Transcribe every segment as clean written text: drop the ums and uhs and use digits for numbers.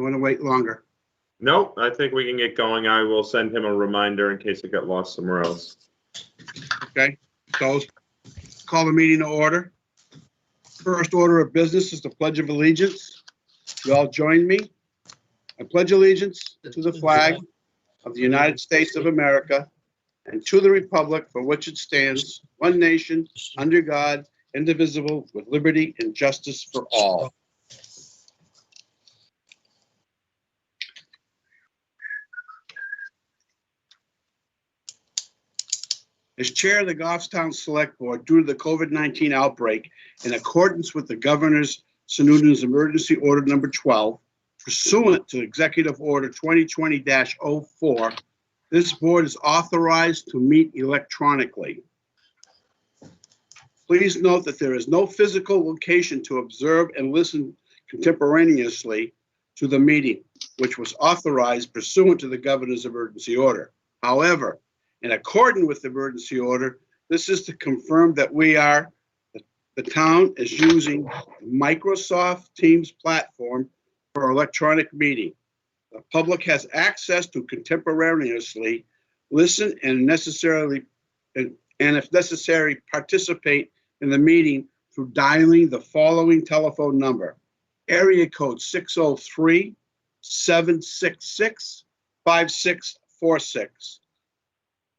You want to wait longer? Nope, I think we can get going. I will send him a reminder in case it got lost somewhere else. Okay, so call the meeting to order. First order of business is the Pledge of Allegiance. You all join me. I pledge allegiance to the flag of the United States of America and to the republic for which it stands, one nation, under God, indivisible, with liberty and justice for all. As chair of the Goffstown Select Board, due to the COVID-19 outbreak, in accordance with the Governor's Sununu's Emergency Order Number 12, pursuant to Executive Order 2020-04, this board is authorized to meet electronically. Please note that there is no physical location to observe and listen contemporaneously to the meeting, which was authorized pursuant to the Governor's Emergency Order. However, in accordance with the emergency order, this is to confirm that the town is using Microsoft Teams platform for electronic meeting. The public has access to contemporaneously listen and if necessary, participate in the meeting through dialing the following telephone number: area code 603-766-5646.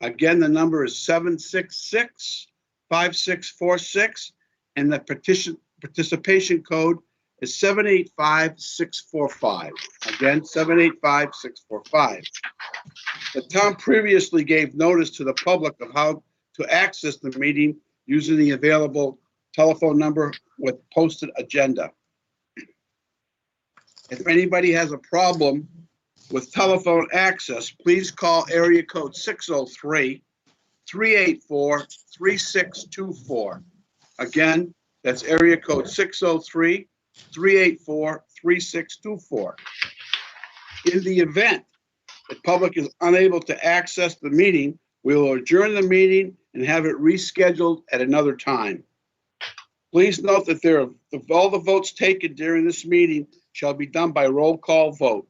Again, the number is 766-5646, and the participation code is 785-645. Again, 785-645. The town previously gave notice to the public of how to access the meeting using the available telephone number with posted agenda. If anybody has a problem with telephone access, please call area code 603-384-3624. Again, that's area code 603-384-3624. In the event the public is unable to access the meeting, we will adjourn the meeting and have it rescheduled at another time. Please note that all the votes taken during this meeting shall be done by roll call vote.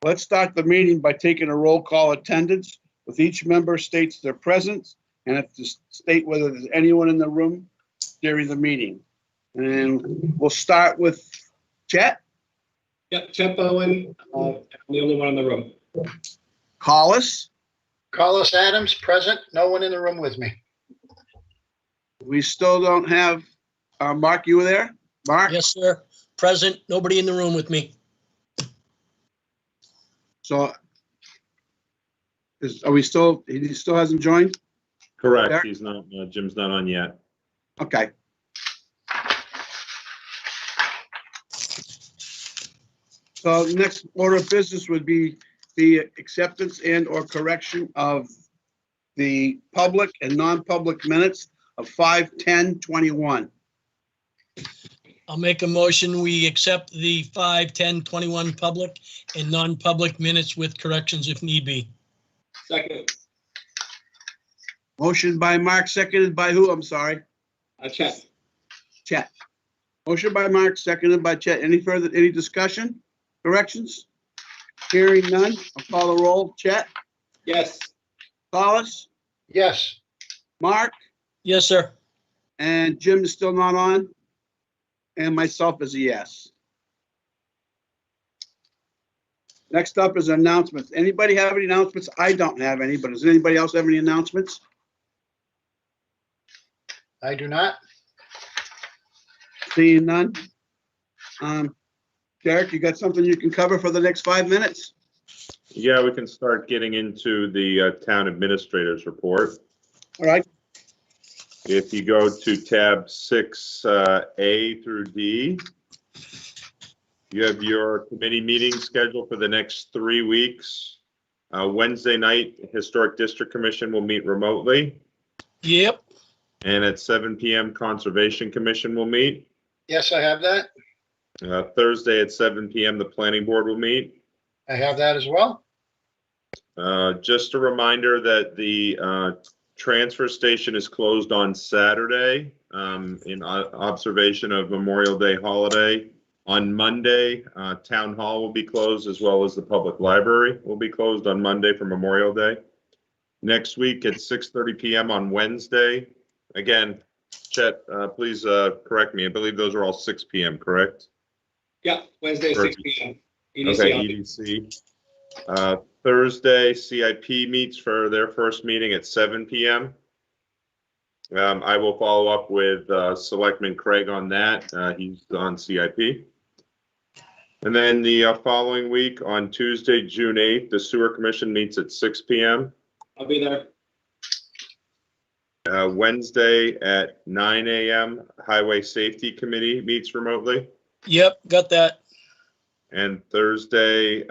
Let's start the meeting by taking a roll call attendance, with each member states their presence and have to state whether there's anyone in the room during the meeting. And we'll start with Chet. Yep, Chet Bowen, I'm the only one in the room. Collis. Carlos Adams, present. No one in the room with me. We still don't have, Mark, you were there? Mark? Yes, sir. Present. Nobody in the room with me. So he still hasn't joined? Correct. Derek? He's not, Jim's not on yet. Okay. So next order of business would be the acceptance and or correction of the public and non-public minutes of 5/10/21. I'll make a motion. We accept the 5/10/21 public and non-public minutes with corrections if need be. Second, Motion by Mark, seconded by who? I'm sorry. Chet. Chet. Motion by Mark, seconded by Chet. Any discussion? Corrections? Hearing none. I'll call the roll. Chet? Yes. Collis? Yes. Mark? Yes, sir. And Jim is still not on? And myself is a yes. Next up is announcements. Anybody have any announcements? I don't have any, but does anybody else have any announcements? I do not. Seeing none. Derek, you got something you can cover for the next 5 minutes? Yeah, we can start getting into the town administrator's report. All right. If you go to tab 6A through D, you have your committee meeting scheduled for the next 3 weeks. Wednesday night, Historic District Commission will meet remotely. Yep. And at 7 p.m., Conservation Commission will meet. Yes, I have that. Thursday at 7 p.m., the Planning Board will meet. I have that as well. Just a reminder that the transfer station is closed on Saturday in observation of Memorial Day holiday. On Monday, Town Hall will be closed as well as the public library will be closed on Monday for Memorial Day. Next week at 6:30 PM on Wednesday. Again, Chet, please correct me. I believe those are all 6 PM, correct? Yeah, Wednesday, 6 p.m. EDC Okay, only. EDC. Thursday, CIP meets for their first meeting at 7 PM. I will follow up with Selectman Craig on that. He's on CIP. And then the following week, on Tuesday, June 8th, the Sewer Commission meets at 6 PM. I'll be there. Wednesday at 9 AM, Highway Safety Committee meets remotely. Yep, got that. And Thursday,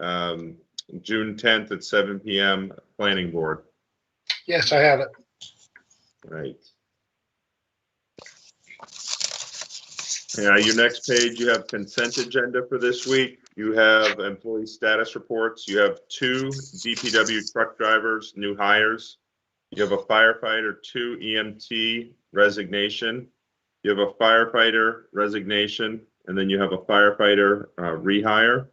June 10th at 7 PM, Planning Board. Yes, I have it. Right. Yeah, your next page, you have consent agenda for this week. You have employee status reports. You have 2 DPW truck drivers, new hires. You have a firefighter, 2 EMT resignation. You have a firefighter resignation, and then you have a firefighter rehire.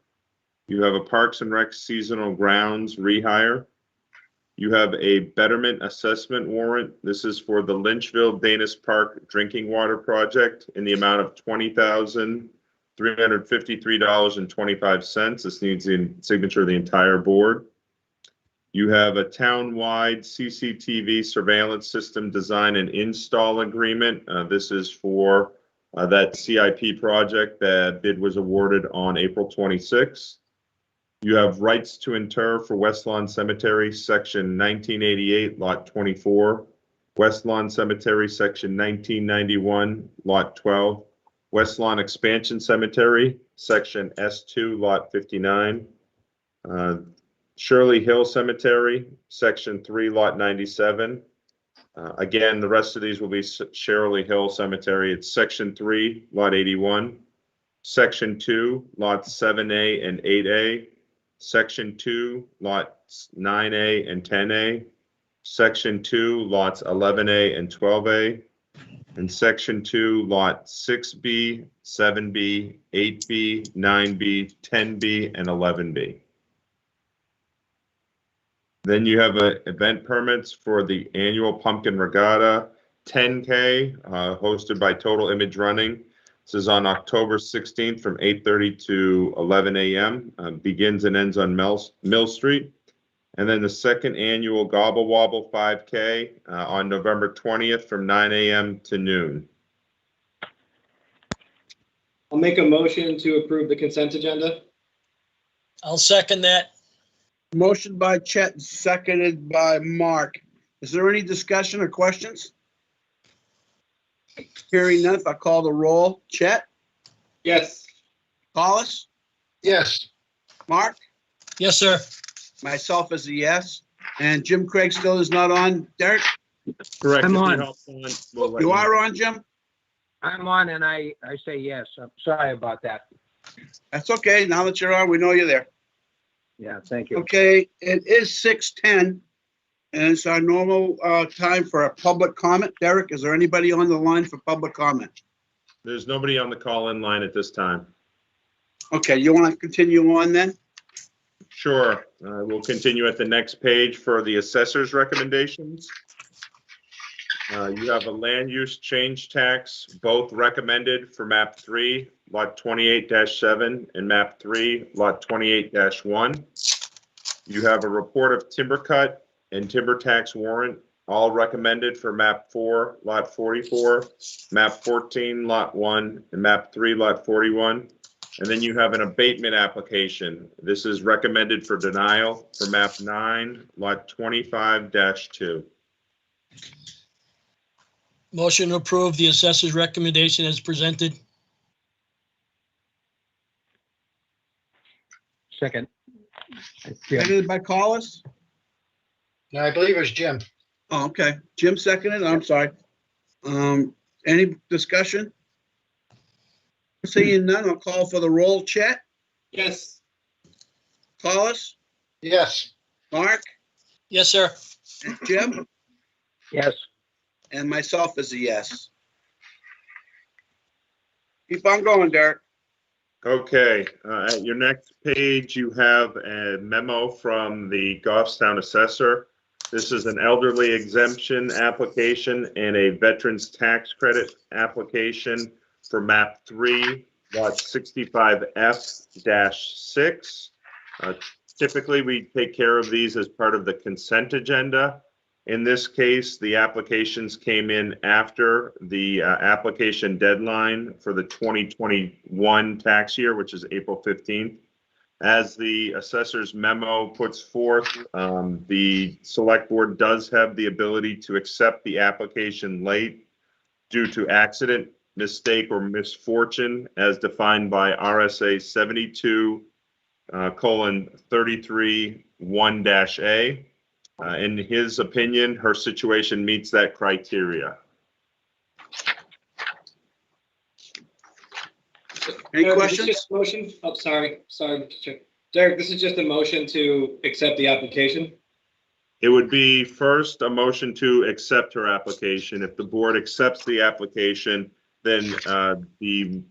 You have a Parks and Rec seasonal grounds rehire. You have a betterment assessment warrant. This is for the Lynchville Danis Park drinking water project in the amount of $20,353.25. This needs the signature of the entire board. You have a town-wide CCTV surveillance system design and install agreement. This is for that CIP project. That bid was awarded on April 26th. You have rights to inter for West Lawn Cemetery, Section 1988, Lot 24. West Lawn Cemetery, Section 1991, Lot 12. West Lawn Expansion Cemetery, Section S2, Lot 59. Shirley Hill Cemetery, Section 3, Lot 97. Again, the rest of these will be Shirley Hill Cemetery. It's Section 3, Lot 81. Section 2, Lots 7A and 8A. Section 2, Lots 9A and 10A. Section 2, Lots 11A and 12A. And Section 2, Lot 6B, 7B, 8B, 9B, 10B, and 11B. Then you have event permits for the annual Pumpkin Regatta 10K, hosted by Total Image Running. This is on October 16th from 8:30 to 11 a.m. Begins and ends on Mill Street. And then the second annual Gobble Wobble 5K on November 20th from 9 a.m. to noon. I'll make a motion to approve the consent agenda. I'll second that. Motion by Chet, seconded by Mark. Is there any discussion or questions? Hearing none, I'll call the roll. Chet, Yes. Hollis, Yes, Mark, Yes, sir. myself is a yes. And Jim Craig still is not on. Derek, Correct. I'm If he on. helps we'll let you know. are on, Jim? I'm on and I say yes. I'm sorry about that. That's okay. Now that you're on, we know you're there. Yeah, thank you. Okay, it is 6:10, and it's our normal time for a public comment. Derek, is there anybody on the line for public comment? There's nobody on the call-in line at this time. Okay, you want to continue on then? Sure. We'll continue at the next page for the assessor's recommendations. You have a land use change tax, both recommended for map 3, lot 28-7, and map 3, lot 28-1. You have a report of timber cut and timber tax warrant, all recommended for map 4, lot 44, map 14, lot 1, and map 3, lot 41. And then you have an abatement application. This is recommended for denial for map 9, lot 25-2. Motion to approve the assessor's recommendation as presented. Second. Seconded by Collis? no, I believe it was Jim. Oh, okay. Jim seconded, I'm sorry. Any discussion? Seeing none, I'll call for the roll. Chet, Yes. Collis, Yes, Mark, Yes, sir. and Jim, Yes, and myself is a yes. Keep on going, Derek. Okay, at your next page, you have a memo from the Goffstown assessor. This is an elderly exemption application and a veterans tax credit application for map 3, lot 65F-6. Typically, we take care of these as part of the consent agenda. In this case, the applications came in after the application deadline for the 2021 tax year, which is April 15th. As the assessor's memo puts forth, the select board does have the ability to accept the application late due to accident, mistake, or misfortune as defined by RSA 72:33(1-A. In his opinion, her situation meets that criteria. Any Derek, questions? This is just a motion. Oh, sorry, Mr. Chair. Derek, this is just a motion to accept the application. It would be first a motion to accept her application. If the board accepts the application, then the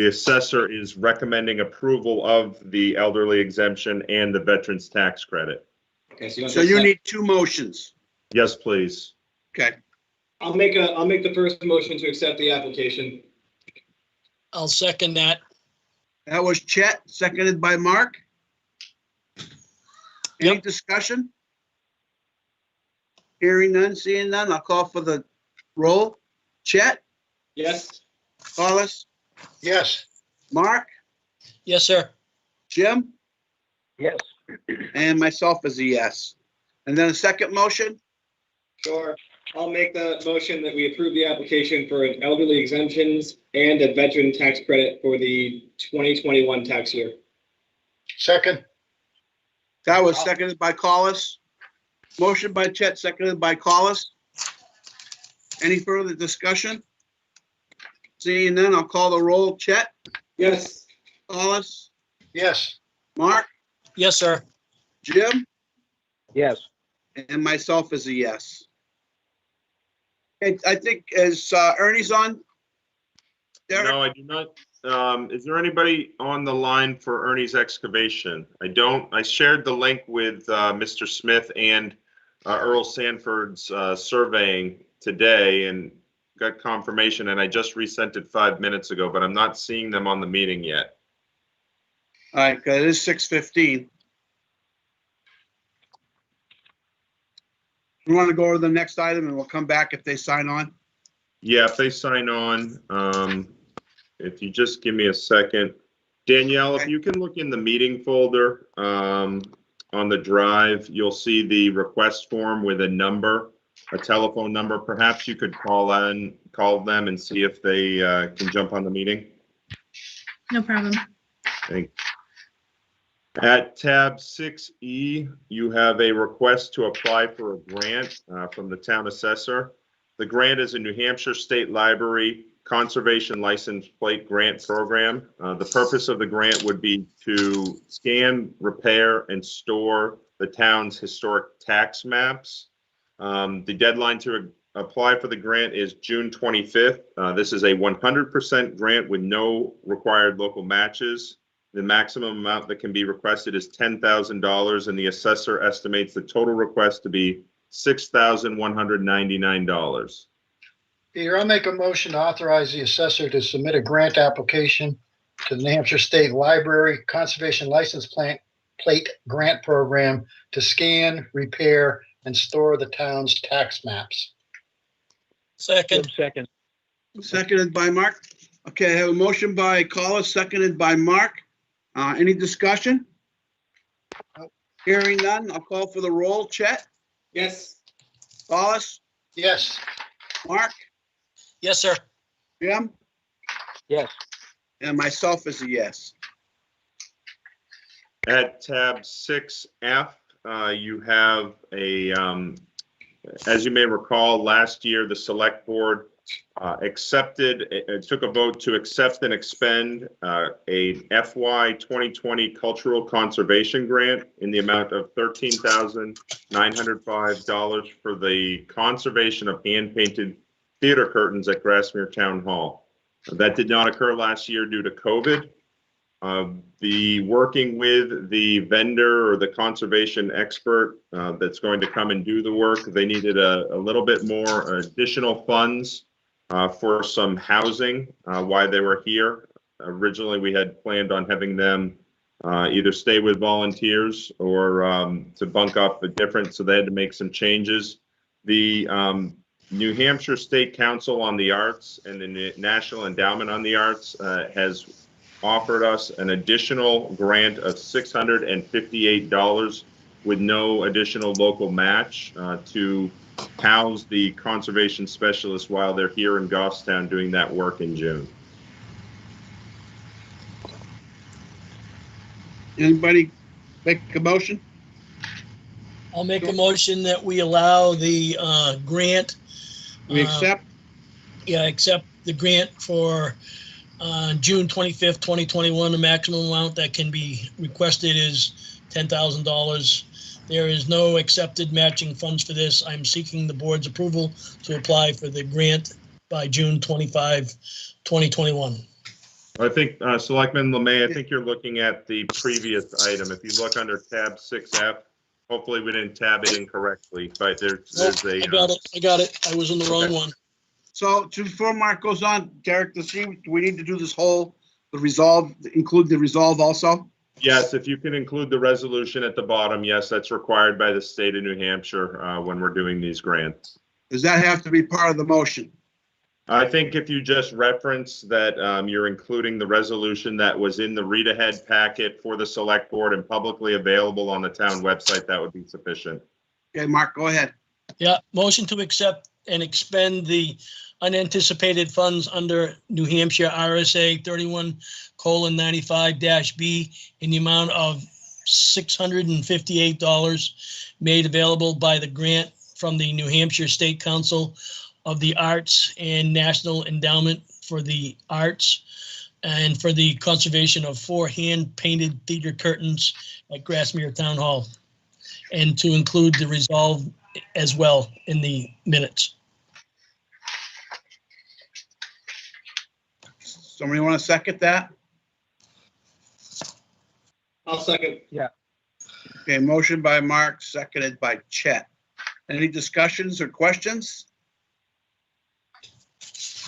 assessor is recommending approval of the elderly exemption and the veterans tax credit. Okay, so So you need two motions. Yes, please. Okay, I'll make the first motion to accept the application. I'll second that. that was Chet, seconded by Mark. Any Yep. discussion? Hearing none, seeing none, I'll call for the roll. Chet, Yes? Hollis, Yes, Mark, Yes, sir. Jim, Yes. and myself is a yes. And then a second motion? Sure. I'll make the motion that we approve the application for an elderly exemptions and a veteran tax credit for the 2021 tax year. second, That was seconded by Collis. Motion by Chet, seconded by Collis. Any further discussion? Seeing none, I'll call the roll. Chet, Yes? Collis, yes, Mark, Yes, sir. Jim, Yes. and myself is a yes. Okay, I think is Ernie's on? Derek? No, I do not. Is there anybody on the line for Ernie's excavation? I don't. I shared the link with Mr. Smith and Earl Sanford's surveying today and got confirmation, and I just resent it 5 minutes ago, but I'm not seeing them on the meeting yet. All right, it is 6:15. You want to go over the next item and we'll come back if they sign on? Yeah, if they sign on, if you just give me a second. Danielle, if Okay. you can look in the meeting folder, on the drive, you'll see the request form with a number, a telephone number. Perhaps you could call them and see if they can jump on the meeting. No problem. Thanks. At tab 6E, you have a request to apply for a grant from the town assessor. The grant is a New Hampshire State Library Conservation License Plate Grant Program. The purpose of the grant would be to scan, repair, and store the town's historic tax maps. The deadline to apply for the grant is June 25th. This is a 100% grant with no required local matches. The maximum amount that can be requested is $10,000, and the assessor estimates the total request to be $6,199. Peter, I'll make a motion to authorize the assessor to submit a grant application to the New Hampshire State Library Conservation License Plate Grant Program to scan, repair, and store the town's tax maps. Second. Second. Seconded by Mark. Okay, I have a motion by Collis, seconded by Mark. Any discussion? Hearing none, I'll call for the roll. Chet, Yes? Collis, Yes, Mark, Yes, sir. Jim, Yes. and myself is a yes. At tab 6F, you have a, as you may recall, last year, the select board took a vote to accept and expend a FY 2020 cultural conservation grant in the amount of $13,905 for the conservation of hand-painted theater curtains at Grassmere Town Hall. That did not occur last year due to COVID. The working with the vendor or the conservation expert that's going to come and do the work, they needed a little bit more additional funds for some housing while they were here. Originally, we had planned on having them either stay with volunteers or to bunk up a different, so they had to make some changes. The New Hampshire State Council on the Arts and the National Endowment on the Arts has offered us an additional grant of $658 with no additional local match to house the conservation specialists while they're here in Goffstown doing that work in June. Anybody make a motion? I'll make a motion that we allow the grant. We accept? Accept the grant for June 25th, 2021. The maximum amount that can be requested is $10,000. There is no accepted matching funds for this. I'm seeking the board's approval to apply for the grant by June 25, 2021. I think, Selectman Lemay, I think you're looking at the previous item. If you look under tab 6F, hopefully we didn't tab it incorrectly, but there's a. I got it. I was in the wrong one. So before Mark goes on, Derek, do we need to do this whole, include the resolve also? Yes, if you can include the resolution at the bottom, yes, that's required by the state of New Hampshire when we're doing these grants. Does that have to be part of the motion? I think if you just reference that you're including the resolution that was in the read-ahead packet for the select board and publicly available on the town website, that would be sufficient. Okay, Mark, go ahead. Yeah, motion to accept and expend the unanticipated funds under New Hampshire RSA 31:95-B in the amount of $658 made available by the grant from the New Hampshire State Council of the Arts and National Endowment for the Arts, and for the conservation of 4 hand-painted theater curtains at Grassmere Town Hall, and to include the resolve as well in the minutes. Somebody want to second that? I'll second. Okay, motion by Mark, seconded by Chet. Any discussions or questions?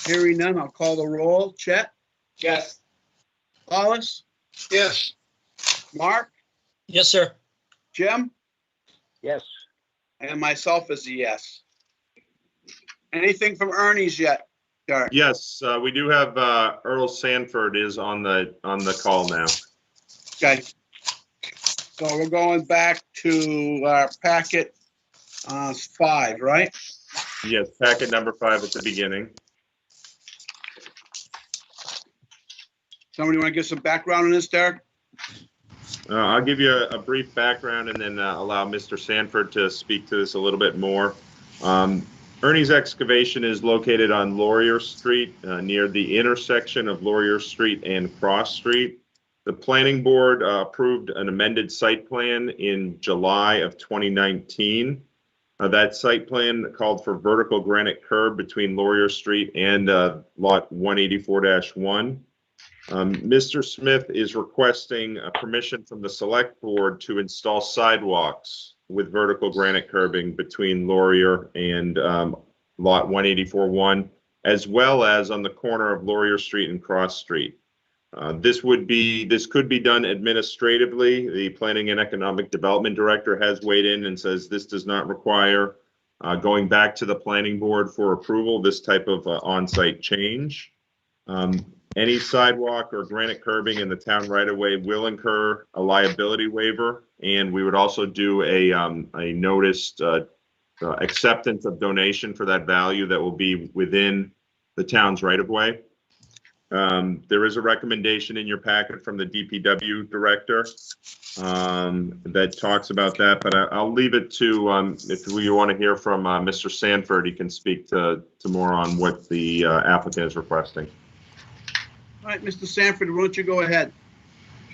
Hearing none, I'll call the roll. Chet? Yes. Hollis? Yes. Mark? Yes, sir. Jim? Yes. And myself is a yes. Anything from Ernie's yet, Derek? Yes, we do have Earl Sanford is on the call now. Okay. So we're going back to our packet 5, right? Yes, packet number 5 at the beginning. Somebody want to give some background on this, Derek? I'll give you a brief background and then allow Mr. Sanford to speak to this a little bit more. Ernie's Excavation is located on Laurier Street, near the intersection of Laurier Street and Cross Street. The planning board approved an amended site plan in July of 2019. That site plan called for vertical granite curb between Laurier Street and lot 184-1. Mr. Smith is requesting permission from the select board to install sidewalks with vertical granite curbing between Laurier and lot 184-1, as well as on the corner of Laurier Street and Cross Street. This could be done administratively. The Planning and Economic Development Director has weighed in and says this does not require going back to the planning board for approval, this type of on-site change. Any sidewalk or granite curbing in the town right-of-way will incur a liability waiver, and we would also do a noticed acceptance of donation for that value that will be within the town's right-of-way. There is a recommendation in your packet from the DPW director that talks about that, but I'll leave it to, if you want to hear from Mr. Sanford, he can speak to more on what the applicant is requesting. All right, Mr. Sanford, why don't you go ahead?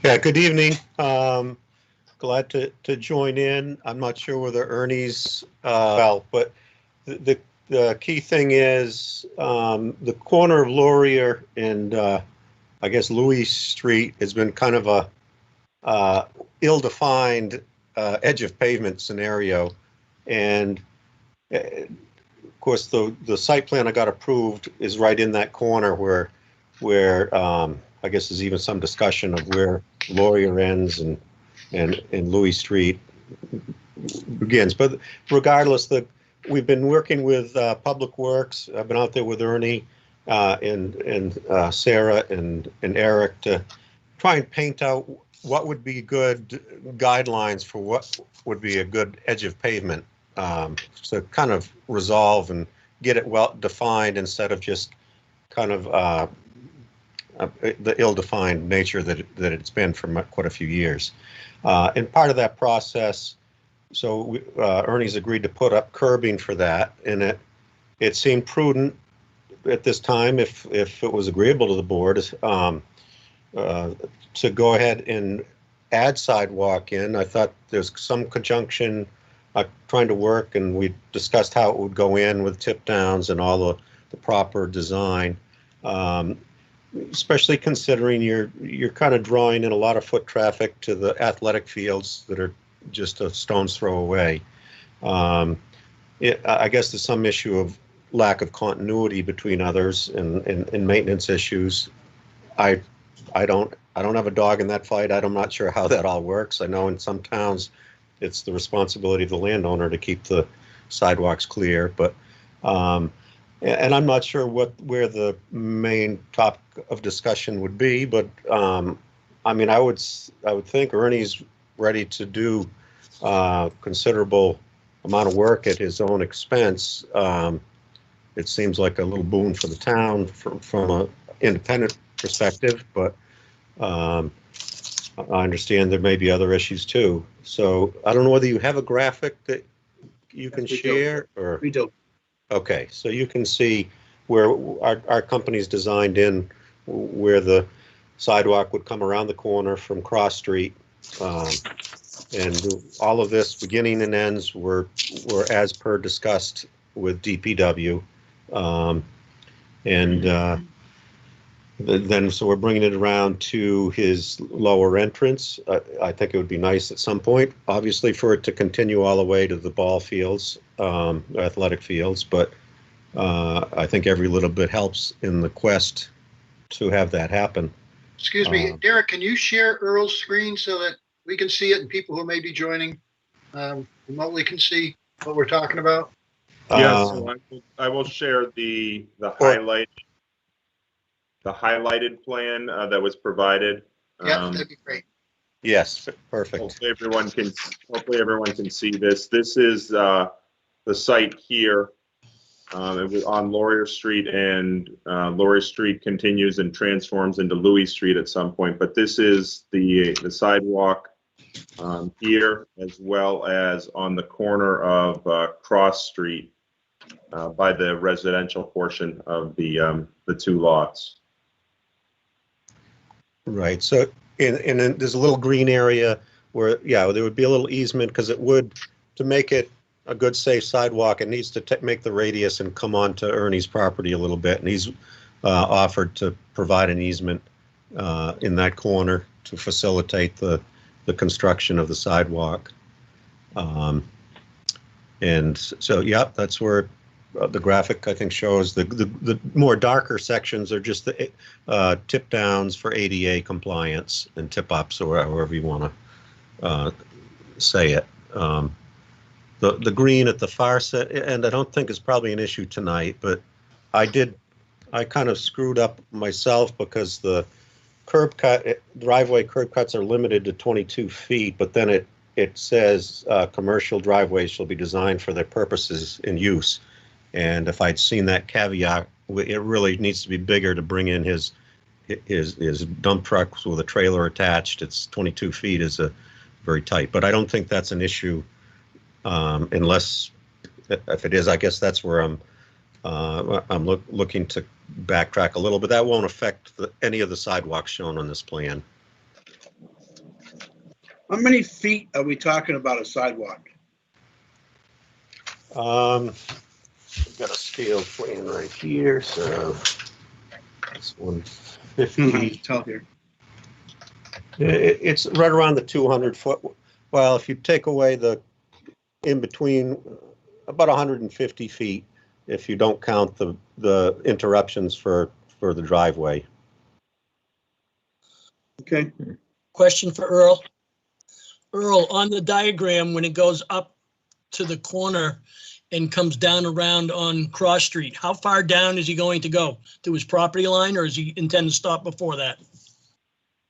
Yeah, good evening. Glad to join in. I'm not sure whether Ernie's, but the key thing is the corner of Laurier and I guess Louis Street has been kind of a ill-defined edge of pavement scenario. And of course, the site plan I got approved is right in that corner where I guess there's even some discussion of where Laurier ends and Louis Street begins. But regardless, we've been working with Public Works. I've been out there with Ernie and Sarah and Eric to try and paint out what would be good guidelines for what would be a good edge of pavement. So kind of resolve and get it well defined instead of just kind of the ill-defined nature that it's been for quite a few years. And part of that process, so Ernie's agreed to put up curbing for that, and it seemed prudent at this time, if it was agreeable to the board, to go ahead and add sidewalk in. I thought there's some conjunction trying to work, and we discussed how it would go in with tip downs and all the proper design. Especially considering you're kind of drawing in a lot of foot traffic to the athletic fields that are just a stone's throw away. I guess there's some issue of lack of continuity between others and maintenance issues. I don't have a dog in that fight. I'm not sure how that all works. I know in some towns it's the responsibility of the landowner to keep the sidewalks clear, but and I'm not sure where the main topic of discussion would be, but I mean, I would think Ernie's ready to do considerable amount of work at his own expense. It seems like a little boon for the town from an independent perspective, but I understand there may be other issues too. So I don't know whether you have a graphic that you can share or. We do. Okay, so you can see where our company's designed in where the sidewalk would come around the corner from Cross Street. And all of this beginning and ends were as per discussed with DPW. Then so we're bringing it around to his lower entrance. I think it would be nice at some point, obviously, for it to continue all the way to the ball fields, athletic fields. But I think every little bit helps in the quest to have that happen. Excuse me, Derek, can you share Earl's screen so that we can see it and people who may be joining remotely can see what we're talking about? Yes, so I will share the highlighted plan that was provided. Yeah, that'd be great. Yes, perfect. Hopefully everyone can see this. This is the site here. It was on Laurier Street, and Laurier Street continues and transforms into Louis Street at some point. But this is the sidewalk here, as well as on the corner of Cross Street by the residential portion of the two lots. Right. So and there's a little green area where, yeah, there would be a little easement because it would, to make it a good, safe sidewalk, it needs to make the radius and come on to Ernie's property a little bit. And he's offered to provide an easement in that corner to facilitate the construction of the sidewalk. And so, yeah, that's where the graphic, I think, shows the more darker sections are just the tip downs for ADA compliance and tip ups, or however you want to say it. The green at the far set, and I don't think is probably an issue tonight, but I kind of screwed up myself because the driveway curb cuts are limited to 22 feet, but then it says commercial driveways shall be designed for their purposes in use. And if I'd seen that caveat, it really needs to be bigger to bring in his dump trucks with a trailer attached. It's 22 feet is a very tight, but I don't think that's an issue unless, if it is, I guess that's where I'm looking to backtrack a little, but that won't affect any of the sidewalks shown on this plan. How many feet are we talking about a sidewalk? I've got a scale plan right here, so It's 150. Tell here. It's right around the 200-foot. Well, if you take away the in between, about 150 feet, if you don't count the interruptions for the driveway. Okay. Question for Earl. Earl, on the diagram, when it goes up to the corner and comes down around on Cross Street, how far down is he going to go? To his property line, or does he intend to stop before that?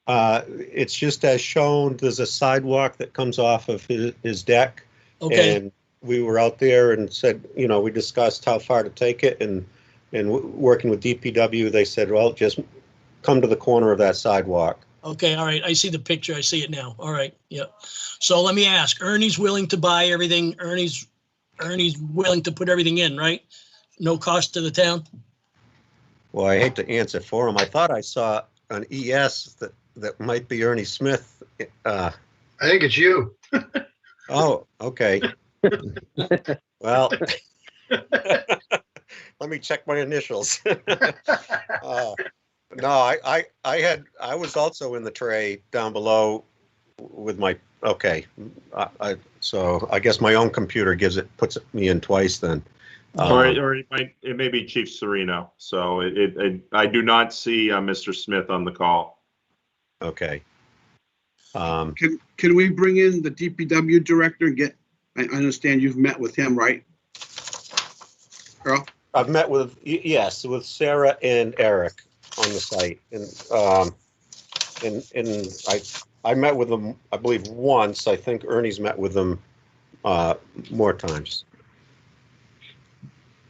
It's just as shown. There's a sidewalk that comes off of his deck. Okay, And we were out there and said, we discussed how far to take it, and working with DPW, they said, well, just come to the corner of that sidewalk. okay, all right. I see the picture. I see it now. All right, yeah. So let me ask, Ernie's willing to buy everything. Ernie's willing to put everything in, right? No cost to the town? Well, I hate to answer for him. I thought I saw an ES that might be Ernie Smith. I think it's you. Oh, okay. Well, let me check my initials. No, I was also in the tray down below with my, okay. So I guess my own computer puts me in twice then. Or it may be Chief Sereno. So I do not see Mr. Smith on the call. Okay. Can we bring in the DPW director and I understand you've met with him, right? Earl? I've met with Sarah and Eric on the site, and I met with them, I believe, once. I think Ernie's met with them more times.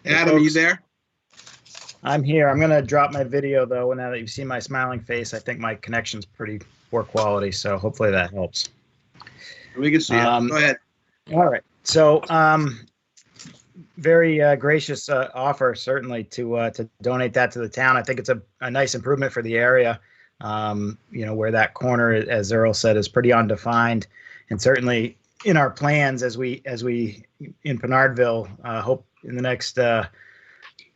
Adam, are you there? I'm here. I'm going to drop my video, though. Now that you've seen my smiling face, I think my connection's pretty poor quality, so hopefully that helps. We can see it. Go ahead. All right. So, very gracious offer, certainly, to donate that to the town. I think it's a nice improvement for the area, where that corner, as Earl said, is pretty undefined. And certainly in our plans as we in Barnardville, hope in the next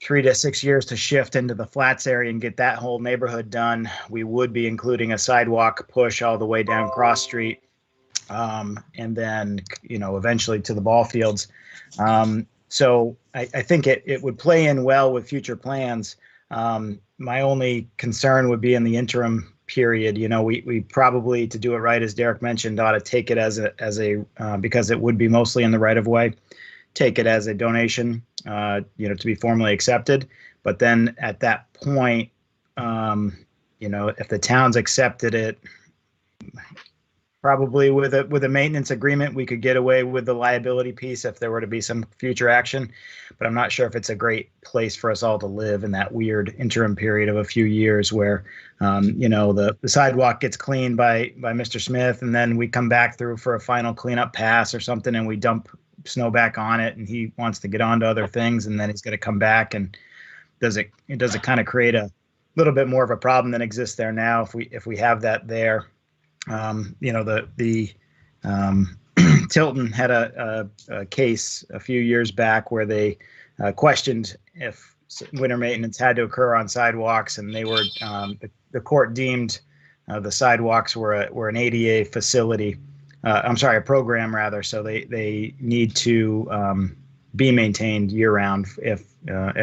3 to 6 years to shift into the flats area and get that whole neighborhood done, we would be including a sidewalk push all the way down Cross Street, and then, eventually to the ball fields. So I think it would play in well with future plans. My only concern would be in the interim period. We probably, to do it right, as Derek mentioned, ought to take it as a because it would be mostly in the right of way, take it as a donation, to be formally accepted. But then at that point, if the town's accepted it, probably with a maintenance agreement, we could get away with the liability piece if there were to be some future action. But I'm not sure if it's a great place for us all to live in that weird interim period of a few years where, the sidewalk gets cleaned by Mr. Smith, and then we come back through for a final cleanup pass or something, and we dump snow back on it, and he wants to get on to other things, and then he's going to come back, and does it kind of create a little bit more of a problem than exists there now if we have that there. Tilton had a case a few years back where they questioned if winter maintenance had to occur on sidewalks, and they were the court deemed the sidewalks were an ADA facility. A program rather. So they need to be maintained year round if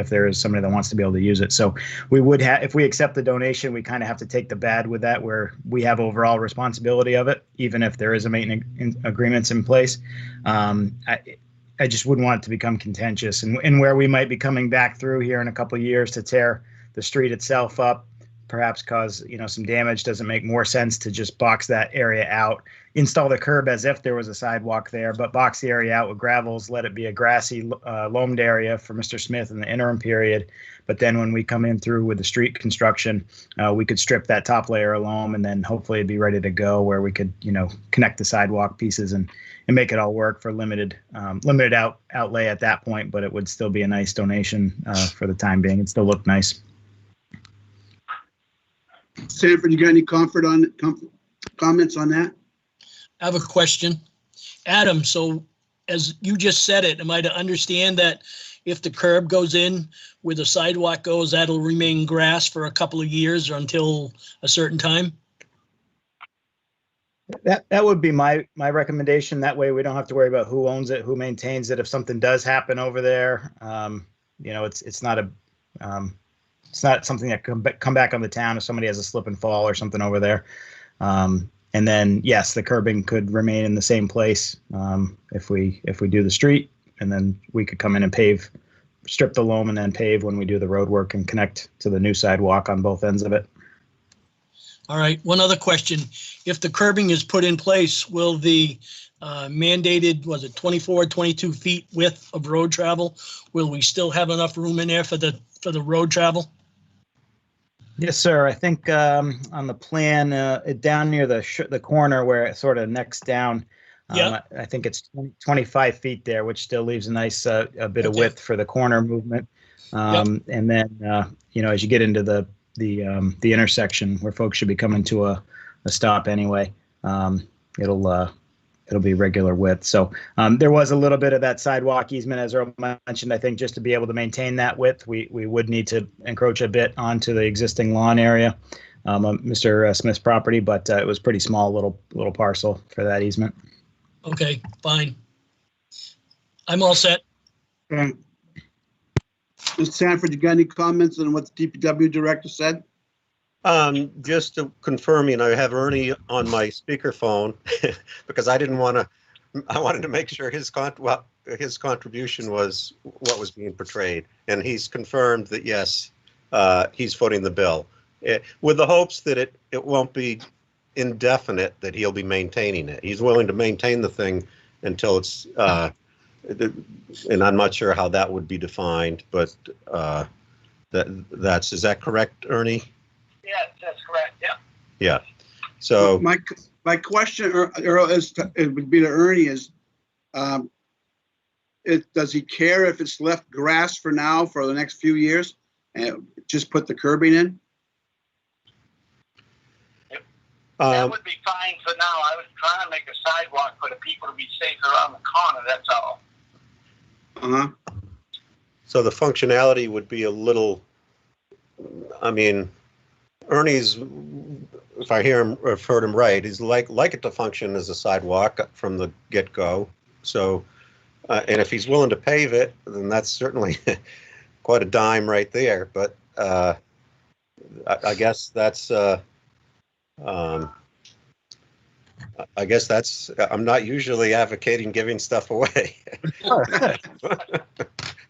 there is somebody that wants to be able to use it. So we would have, if we accept the donation, we kind of have to take the bad with that, where we have overall responsibility of it, even if there is a maintenance agreements in place. I just wouldn't want it to become contentious, and where we might be coming back through here in a couple of years to tear the street itself up, perhaps cause some damage. Doesn't make more sense to just box that area out, install the curb as if there was a sidewalk there, but box the area out with gravels, let it be a grassy loamed area for Mr. Smith in the interim period. But then when we come in through with the street construction, we could strip that top layer of loam, and then hopefully it'd be ready to go, where we could connect the sidewalk pieces and make it all work for limited outlay at that point. But it would still be a nice donation for the time being. It'd still look nice. Sanford, you got any comments on that? I have a question. Adam, so as you just said it, am I to understand that if the curb goes in where the sidewalk goes, that'll remain grass for a couple of years or until a certain time? That would be my recommendation. That way we don't have to worry about who owns it, who maintains it. If something does happen over there, it's not something that come back on the town if somebody has a slip and fall or something over there. And then, yes, the curbing could remain in the same place if we do the street, and then we could come in and strip the loam and then pave when we do the road work and connect to the new sidewalk on both ends of it. All right, one other question. If the curbing is put in place, will the mandated, 24, 22 feet width of road travel, will we still have enough room in there for the road travel? Yes, sir. I think on the plan, down near the corner where it sort of necks down, Yeah. I think it's 25 feet there, which still leaves a nice a bit of Okay. width for the corner movement. And then, as you get into the intersection where folks should be coming to a stop anyway, it'll be regular width. So there was a little bit of that sidewalk easement, as Earl mentioned. I think just to be able to maintain that width, we would need to encroach a bit onto the existing lawn area, Mr. Smith's property, but it was pretty small little parcel for that easement. Okay, fine. I'm all set. Okay. Mr. Sanford, you got any comments on what the DPW director said? Just to confirm, I have Ernie on my speakerphone because I wanted to make sure his contribution was what was being portrayed. And he's confirmed that, yes, he's footing the bill with the hopes that it won't be indefinite, that he'll be maintaining it. He's willing to maintain the thing until it's, and I'm not sure how that would be defined, but is that correct, Ernie? Yes, that's correct, yeah. Yeah. So My question, Earl, it would be to Ernie is, does he care if it's left grass for now for the next few years and just put the curbing in? That would be fine for now. I was trying to make a sidewalk for the people to be safe around the corner, that's all. Uh-huh. So the functionality would be a little, Ernie's, if I have heard him right, he's like it to function as a sidewalk from the get-go. So, and if he's willing to pave it, then that's certainly quite a dime right there. But I guess that's, I'm not usually advocating giving stuff away.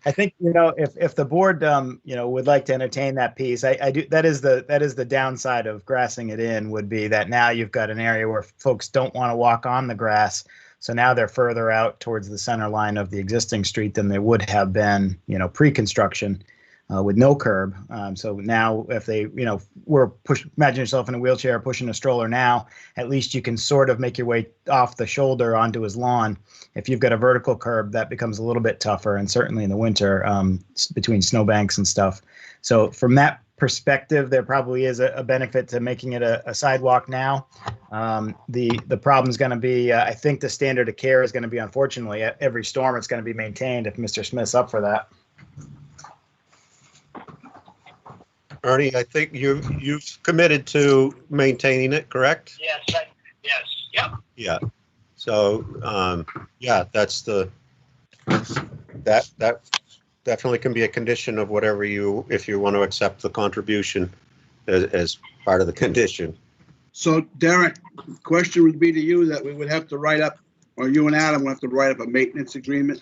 I think, if the board, would like to entertain that piece, I do. That is the downside of grassing it in, would be that now you've got an area where folks don't want to walk on the grass. So now they're further out towards the center line of the existing street than they would have been, pre-construction with no curb. So now if they, imagine yourself in a wheelchair pushing a stroller now, at least you can sort of make your way off the shoulder onto his lawn. If you've got a vertical curb, that becomes a little bit tougher, and certainly in the winter between snowbanks and stuff. So from that perspective, there probably is a benefit to making it a sidewalk now. The problem is going to be, I think the standard of care is going to be, unfortunately, at every storm, it's going to be maintained if Mr. Smith's up for that. Ernie, I think you've committed to maintaining it, correct? Yes, yep. Yeah. So, that's that definitely can be a condition of whatever if you want to accept the contribution as part of the condition. So Derek, the question would be to you that we would have to write up, or you and Adam would have to write up a maintenance agreement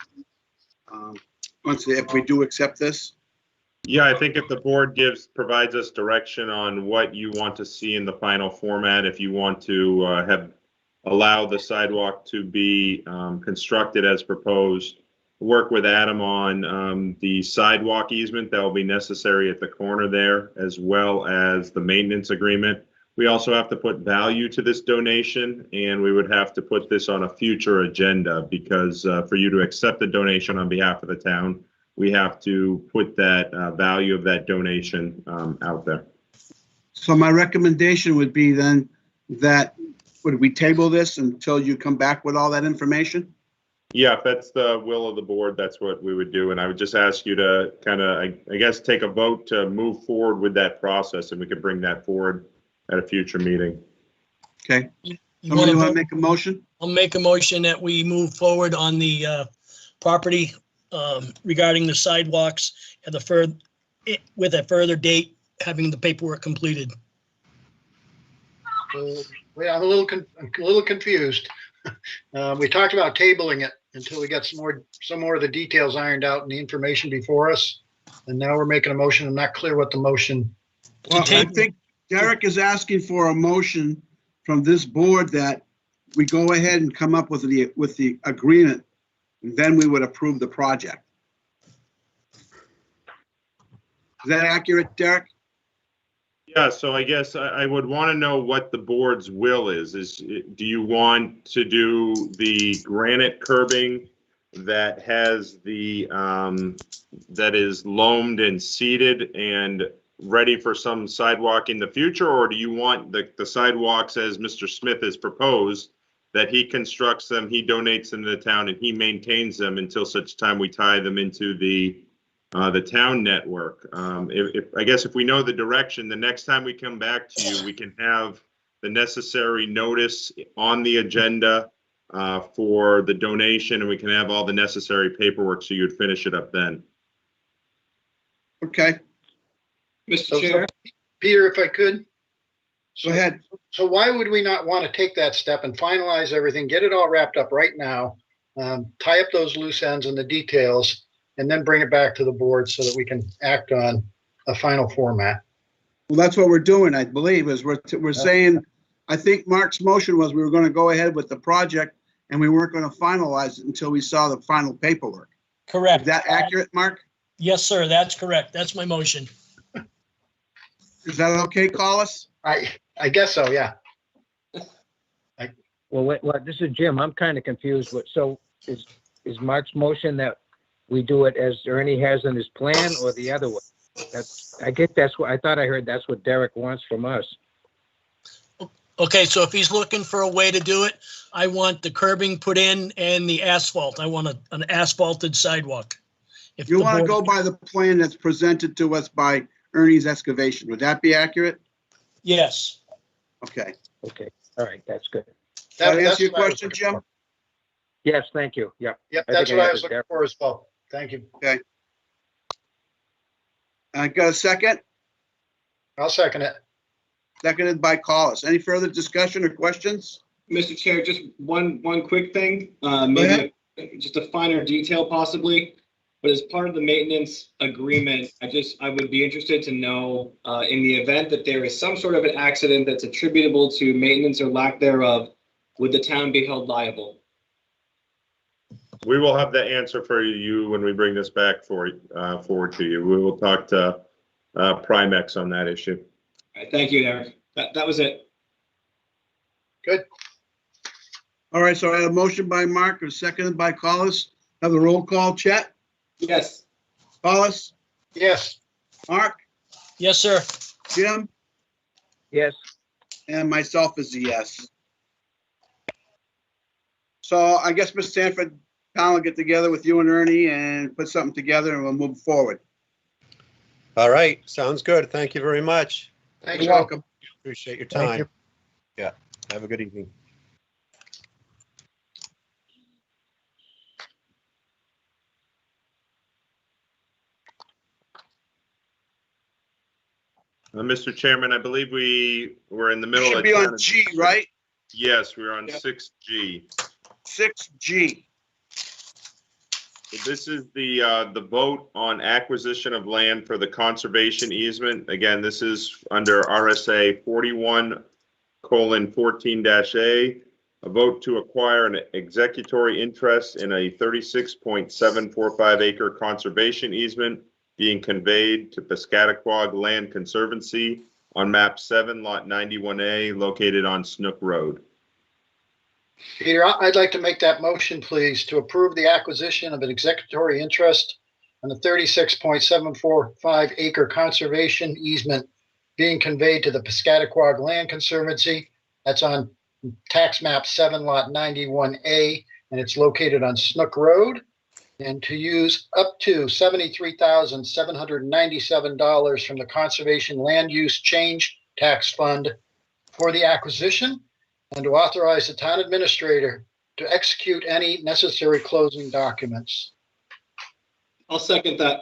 if we do accept this. Yeah, I think if the board provides us direction on what you want to see in the final format, if you want to allow the sidewalk to be constructed as proposed, work with Adam on the sidewalk easement that will be necessary at the corner there, as well as the maintenance agreement. We also have to put value to this donation, and we would have to put this on a future agenda, because for you to accept the donation on behalf of the town, we have to put that value of that donation out there. So my recommendation would be then that, would we table this until you come back with all that information? Yeah, if that's the will of the board, that's what we would do. And I would just ask you to kind of, I guess, take a vote to move forward with that process, and we could bring that forward at a future meeting. Okay. You Somebody wanna want to vote? make a motion? I'll make a motion that we move forward on the property regarding the sidewalks and with a further date, having the paperwork completed. Well, I'm a little confused. We talked about tabling it until we got some more of the details ironed out and the information before us. And now we're making a motion. I'm not clear what the motion. Well, I table- think Derek is asking for a motion from this board that we go ahead and come up with the agreement, and then we would approve the project. Is that accurate, Derek? Yeah, so I guess I would want to know what the board's will is. Do you want to do the granite curbing that has the, that is loamed and seeded and ready for some sidewalk in the future? Or do you want the sidewalks as Mr. Smith has proposed, that he constructs them, he donates them to the town, and he maintains them until such time we tie them into the town network? I guess if we know the direction, the next time we come back to you, we can have the necessary notice on the agenda for the donation, and we can have all the necessary paperwork so you'd finish it up then. Okay, Mr. Chair, Peter, if I could. go ahead. So why would we not want to take that step and finalize everything, get it all wrapped up right now, tie up those loose ends and the details, and then bring it back to the board so that we can act on a final format? Well, that's what we're doing, I believe, is we're saying, I think Mark's motion was we were going to go ahead with the project and we weren't going to finalize it until we saw the final paperwork. Correct. Is that accurate, Mark? Yes, sir, that's correct. That's my motion. Is that okay, Collis? I guess so, yeah. Well, wait, this is Jim. I'm kind of confused. So is Mark's motion that we do it as Ernie has in his plan, or the other way? That's what I thought I heard. That's what Derek wants from us. Okay, so if he's looking for a way to do it, I want the curbing put in and the asphalt. I want an asphalted sidewalk. If You the want to board- go by the plan that's presented to us by Ernie's excavation. Would that be accurate? Yes. Okay. Okay. All right. That's good. Did I That's answer your what I was question, looking Jim? for. Yes. Thank you. Yeah. Yep, I that's think what I I have was it, looking Derek. for as well. Thank you. I got a second? I'll second it. Seconded by Collis. Any further discussion or questions? Mr. Chair, just one quick thing, ahead. maybe just a finer detail possibly, but as part of the maintenance agreement, I would be interested to know, in the event that there is some sort of an accident that's attributable to maintenance or lack thereof, would the town be held liable? We will have the answer for you when we bring this back forward to you. We will talk to Primex on that issue. All right, thank you, Eric. That was it. All right, so I had a motion by Mark, and seconded by Collis. Have the roll call, Chet? Yes. Collis? Yes. Mark? Yes, sir. Jim? Yes. And myself is a yes. So I guess, Mr. Sanford, I'll get together with you and Ernie and put something together and we'll move forward. All right, sounds good. Thank you very much. Thanks. You're welcome. Appreciate your Thank time. you. Yeah, have a good evening. Mr. Chairman, I believe we were in the middle Should of. be on G, right? Yes, we're on Yep. 6G. 6G. This is the vote on acquisition of land for the conservation easement. Again, this is under RSA 41:14-A. A vote to acquire an executory interest in a 36.745 acre conservation easement being conveyed to Piscataquag Land Conservancy on map 7, lot 91A, located on Snook Road. Peter, I'd like to make that motion, please, to approve the acquisition of an executory interest on the 36.745 acre conservation easement being conveyed to the Piscataquag Land Conservancy. That's on tax map 7 lot 91A and it's located on Snook Road, and to use up to $73,797 from the Conservation Land Use Change Tax Fund for the acquisition, and to authorize the town administrator to execute any necessary closing documents. I'll second that.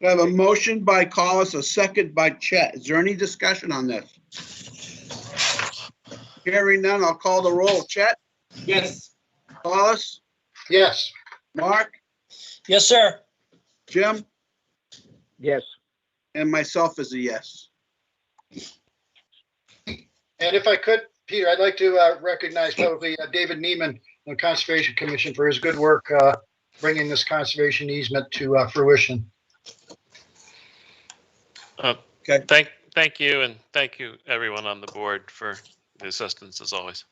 I have a motion by Collis, a second by Chet. Is there any discussion on this? Hearing none, I'll call the roll. Chet? Yes. Collis? Yes, Mark? Yes, sir. Jim? Yes. And myself is a yes. and if I could, Peter, I'd like to recognize publicly David Neiman, the Conservation Commission, for his good work bringing this conservation easement to fruition. Okay. Thank you, and thank you everyone on the board for the assistance as always.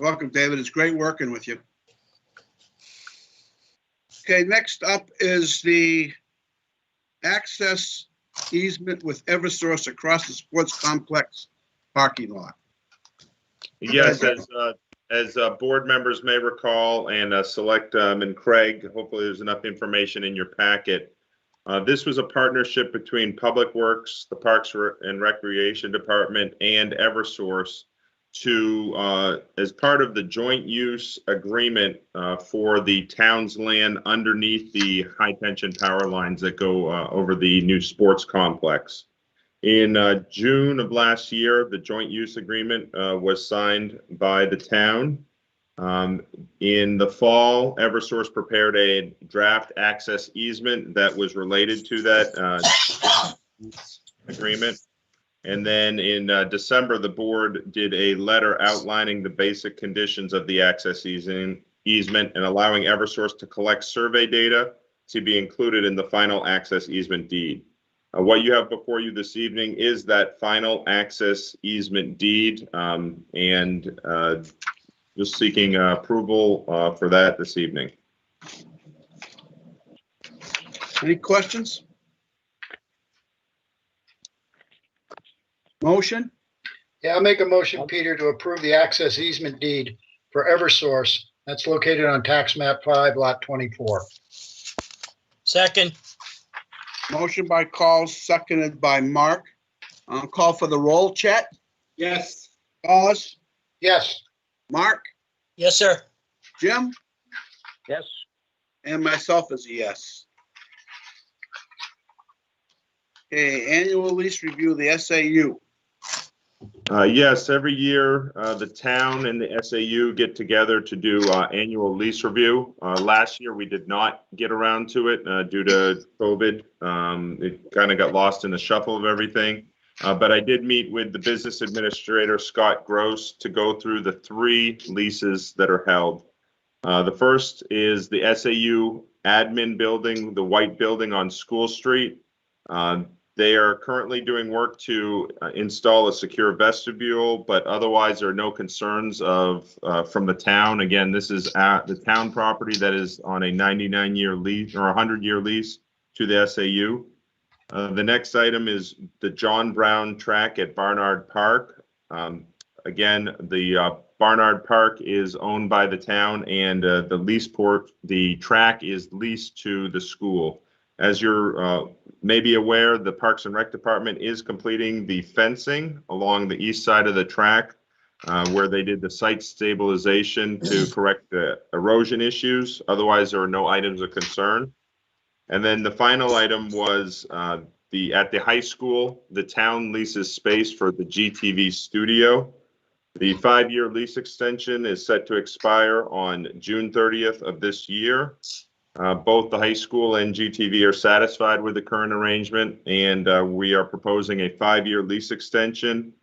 Welcome, David. It's great working with you. Okay, next up is the access easement with Eversource across the sports complex parking lot. Yes, as board members may recall, and Selectman Craig, hopefully there's enough information in your packet. This was a partnership between Public Works, the Parks and Recreation Department, and Eversource to, as part of the joint use agreement for the town's land underneath the high tension power lines that go over the new sports complex. In June of last year, the joint use agreement was signed by the town. In the fall, Eversource prepared a draft access easement that was related to that agreement. And then in December, the board did a letter outlining the basic conditions of the access easement and allowing Eversource to collect survey data to be included in the final access easement deed. What you have before you this evening is that final access easement deed, and just seeking approval for that this evening. Any questions? Motion? Yeah, I'll make a motion, Peter, to approve the access easement deed for Eversource. That's located on tax map 5, lot 24. Second. Motion by Carl, seconded by Mark. Call for the roll. Chet? Yes. Collis? Yes, Mark? Yes, sir. Jim? Yes. And myself is a yes. Okay, annual lease review, the SAU. Yes, every year the town and the SAU get together to do annual lease review. Last year we did not get around to it due to COVID. It kind of got lost in the shuffle of everything. But I did meet with the business administrator, Scott Gross, to go through the 3 leases that are held. The first is the SAU admin building, the white building on School Street. They are currently doing work to install a secure vestibule, but otherwise there are no concerns from the town. Again, this is at the town property that is on a 99-year lease or 100-year lease to the SAU. The next item is the John Brown track at Barnard Park. Again, the Barnard Park is owned by the town, and the track is leased to the school. As you're maybe aware, the Parks and Rec Department is completing the fencing along the east side of the track, where they did the site stabilization to correct the erosion issues. Otherwise, there are no items of concern. And then the final item was at the high school, the town leases space for the GTV studio. The 5-year lease extension is set to expire on June 30th of this year. Both the high school and GTV are satisfied with the current arrangement, and we are proposing a 5-year lease extension.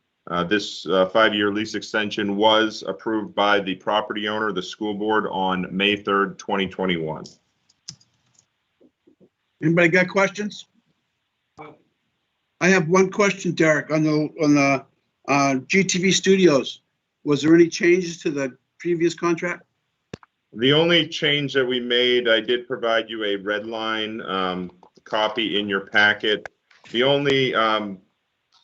This 5-year lease extension was approved by the property owner, the school board, on May 3rd, 2021. Anybody got questions? I have one question, Derek, on the GTV Studios. Was there any changes to the previous contract? The only change that we made, I did provide you a red line copy in your packet. The only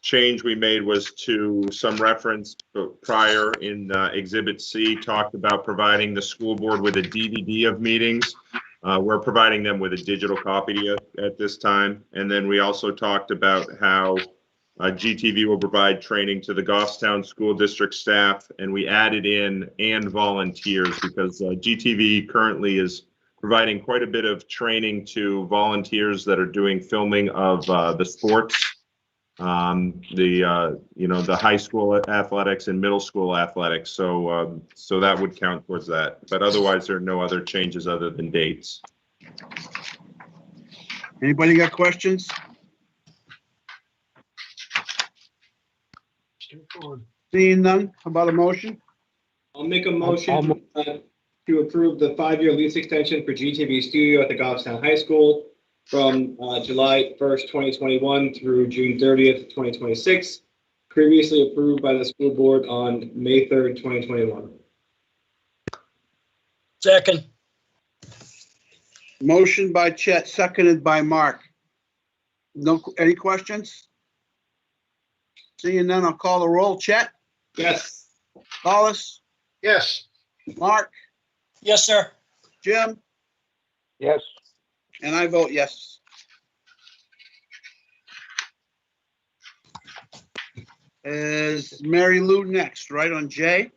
change we made was to some reference prior in Exhibit C, talked about providing the school board with a DVD of meetings. We're providing them with a digital copy at this time. And then we also talked about how GTV will provide training to the Goffstown School District staff, and we added in "and volunteers" because GTV currently is providing quite a bit of training to volunteers that are doing filming of the sports, the high school athletics and middle school athletics. So so that would count towards that. But otherwise, there are no other changes other than dates. Anybody got questions? Seeing none, how about a motion? I'll make a motion to approve the 5-year lease extension for GTV Studio at the Goffstown High School from July 1st, 2021 through June 30th, 2026, previously approved by the school board on May 3rd, 2021. Second. Motion by Chet, seconded by Mark. No, any questions? Seeing none, I'll call the roll. Chet? Yes. Hollis? Yes. Mark? Yes, sir. Jim? Yes. And I vote yes. Is Mary Lou next, right, on J?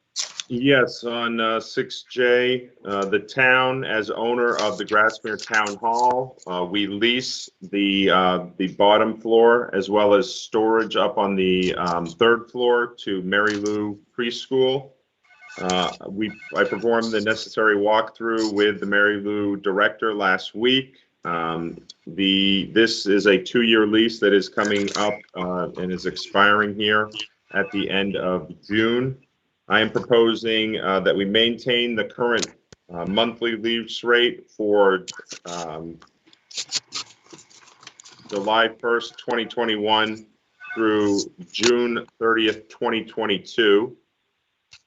Yes, on 6J, the town, as owner of the Grassmere Town Hall, we lease the bottom floor as well as storage up on the 3rd floor to Mary Lou Preschool. I performed the necessary walkthrough with the Mary Lou director last week. This is a 2-year lease that is coming up and is expiring here at the end of June. I am proposing that we maintain the current monthly lease rate for July 1st, 2021 through June 30th, 2022,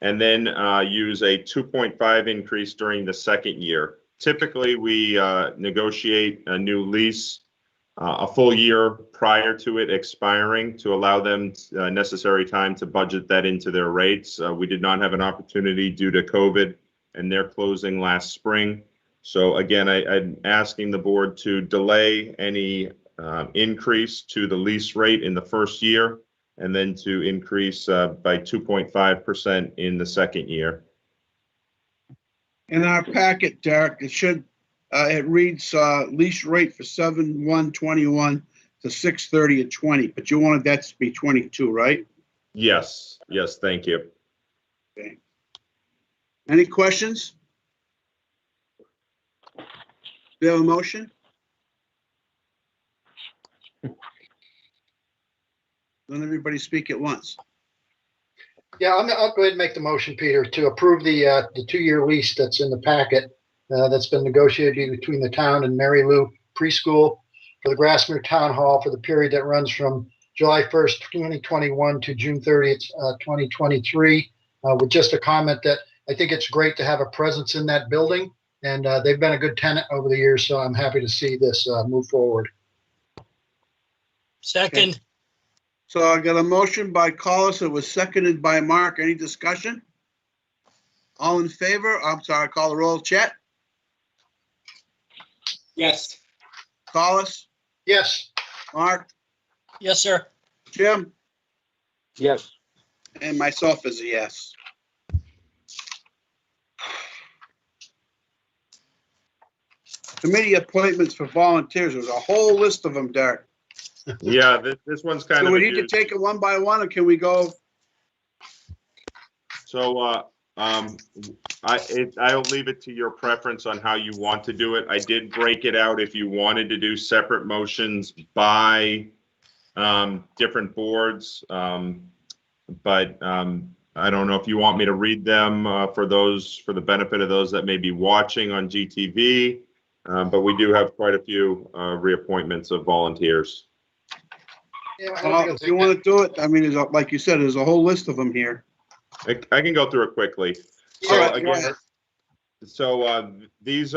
and then use a 2.5 increase during the 2nd year. Typically, we negotiate a new lease a full year prior to it expiring to allow them necessary time to budget that into their rates. We did not have an opportunity due to COVID and their closing last spring. So again, I'm asking the board to delay any increase to the lease rate in the 1st year and then to increase by 2.5% in the 2nd year. In our packet, Derek, it reads lease rate for 7/1/21 to 6/30/20, but you wanted that to be 22, right? Yes, thank you. Okay. Any questions? Do you have a motion? Don't everybody speak at once. Yeah, I'll go ahead and make the motion, Peter, to approve the 2-year lease that's in the packet that's been negotiated between the town and Mary Lou Preschool for the Grassmere Town Hall for the period that runs from July 1st, 2021 to June 30th, 2023, with just a comment that I think it's great to have a presence in that building, and they've been a good tenant over the years, so I'm happy to see this move forward. Second. Okay. So I got a motion by Collis. It was seconded by Mark. Any discussion? All in favor? I'm sorry, call the roll. Chet? Yes. Collis? Yes. Mark? Yes, sir. Jim? Yes. And myself is a yes. Committee appointments for volunteers. There's a whole list of them, Derek. Yeah, this one's kind Do of. we need to take it one by one, or can we go? So I'll leave it to your preference on how you want to do it. I did break it out if you wanted to do separate motions by different boards. But I don't know if you want me to read them for the benefit of those that may be watching on GTV. But we do have quite a few reappointments of volunteers. Yeah, I don't think If you want to do it, I mean, like you said, there's a whole list of them here. I can go through it quickly. Yeah, So go again, ahead. so these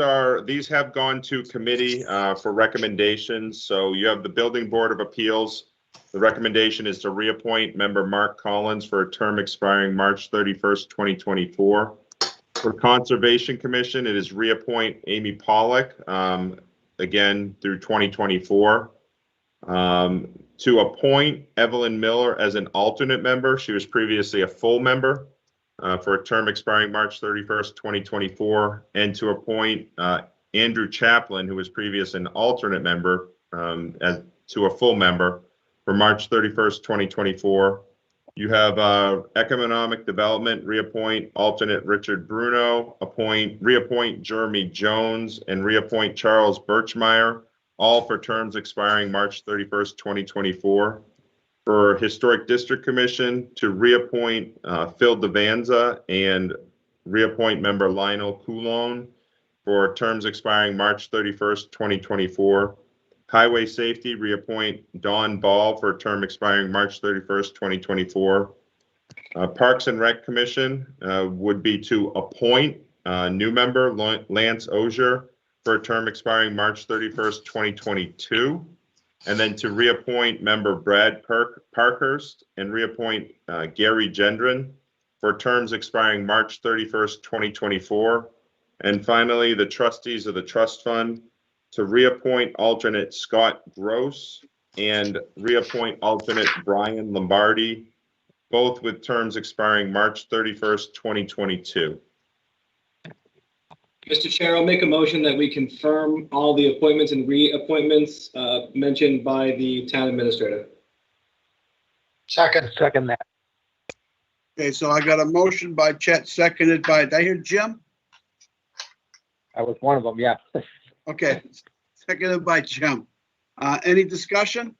have gone to committee for recommendations. So you have the Building Board of Appeals. The recommendation is to reappoint member Mark Collins for a term expiring March 31st, 2024. For Conservation Commission, it is reappoint Amy Pollock, again through 2024. To appoint Evelyn Miller as an alternate member. She was previously a full member for a term expiring March 31st, 2024. And to appoint Andrew Chaplin, who was previous an alternate member, to a full member for March 31st, 2024. You have Economic Development, reappoint alternate Richard Bruno, reappoint Jeremy Jones, and reappoint Charles Birchmeyer, all for terms expiring March 31st, 2024. For Historic District Commission, to reappoint Phil Devanza and reappoint member Lionel Coulon for terms expiring March 31st, 2024. Highway Safety, reappoint Don Ball for a term expiring March 31st, 2024. Parks and Rec Commission would be to appoint new member Lance Ogier for a term expiring March 31st, 2022. And then to reappoint member Brad Parkhurst and reappoint Gary Gendron for terms expiring March 31st, 2024. And finally, the trustees of the trust fund to reappoint alternate Scott Gross and reappoint alternate Brian Lombardi, both with terms expiring March 31st, 2022. Mr. Chair, I'll make a motion that we confirm all the appointments and reappointments mentioned by the town administrator. Second. Second that. Okay, so I got a motion by Chet, seconded by, did I hear Jim? I was one of them, yeah. Okay, seconded by Jim. Any discussion?